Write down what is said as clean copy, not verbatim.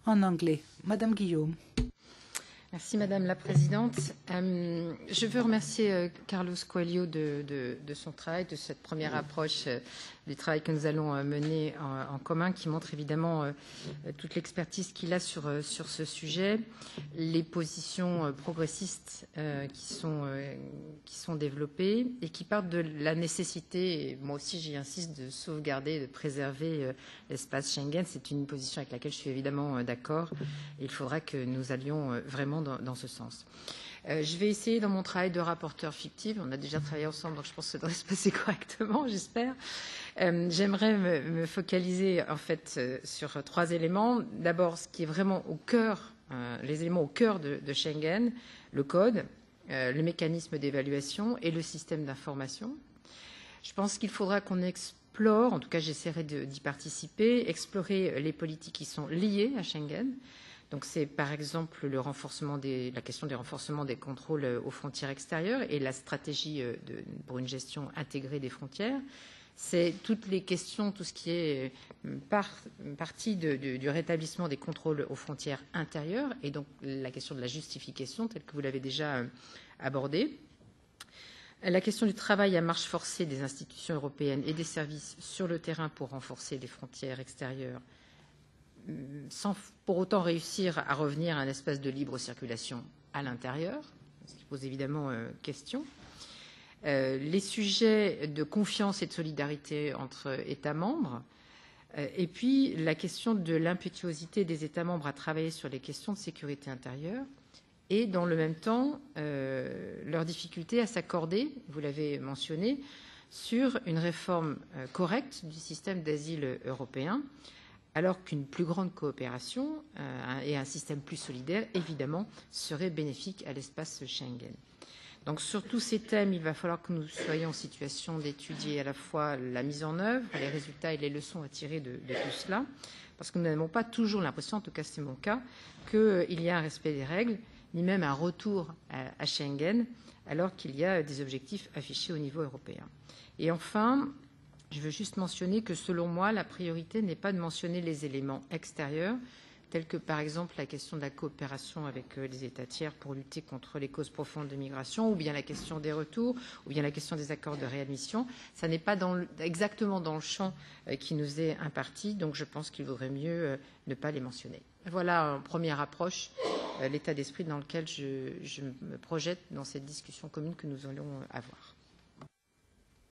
en anglais. Madame Guillaume. Merci Madame la Présidente. Je veux remercier Carlos Coelho de son travail, de cette première approche du travail que nous allons mener en commun, qui montre évidemment toute l'expertise qu'il a sur ce sujet, les positions progressistes qui sont développées et qui partent de la nécessité, et moi aussi j'y insiste, de sauvegarder, de préserver l'espace Schengen. C'est une position avec laquelle je suis évidemment d'accord. Il faudra que nous allions vraiment dans ce sens. Je vais essayer dans mon travail de rapporteur fictive, on a déjà travaillé ensemble, donc je pense que ça devrait se passer correctement, j'espère. J'aimerais me focaliser en fait sur trois éléments. D'abord, ce qui est vraiment au cœur, les éléments au cœur de Schengen, le code, le mécanisme d'évaluation et le système d'information. Je pense qu'il faudra qu'on explore, en tout cas j'essaierai d'y participer, explorer les politiques qui sont liées à Schengen. Donc c'est par exemple la question du renforcement des contrôles aux frontières extérieures et la stratégie pour une gestion intégrée des frontières. C'est toutes les questions, tout ce qui est partie du rétablissement des contrôles aux frontières intérieures et donc la question de la justification telle que vous l'avez déjà abordée. La question du travail à marche forcée des institutions européennes et des services sur le terrain pour renforcer les frontières extérieures sans pour autant réussir à revenir à un espace de libre circulation à l'intérieur, ce qui pose évidemment question. Les sujets de confiance et de solidarité entre États membres, et puis la question de l'impétuosité des États membres à travailler sur les questions de sécurité intérieure, et dans le même temps, leur difficulté à s'accorder, vous l'avez mentionné, sur une réforme correcte du système d'asile européen, alors qu'une plus grande coopération et un système plus solidaire, évidemment, seraient bénéfiques à l'espace Schengen. Donc sur tous ces thèmes, il va falloir que nous soyons en situation d'étudier à la fois la mise en œuvre, les résultats et les leçons à tirer de tout cela, parce que nous n'avons pas toujours l'impression, en tout cas c'est mon cas, qu'il y a un respect des règles, ni même un retour à Schengen, alors qu'il y a des objectifs affichés au niveau européen. Et enfin, je veux juste mentionner que, selon moi, la priorité n'est pas de mentionner les éléments extérieurs, tels que, par exemple, la question de la coopération avec les États tiers pour lutter contre les causes profondes de migration, ou bien la question des retours, ou bien la question des accords de réadmission. Ça n'est pas exactement dans le champ qui nous est imparti, donc je pense qu'il vaudrait mieux ne pas les mentionner. Voilà, en première approche, l'état d'esprit dans lequel je me projette dans cette discussion commune que nous allons avoir.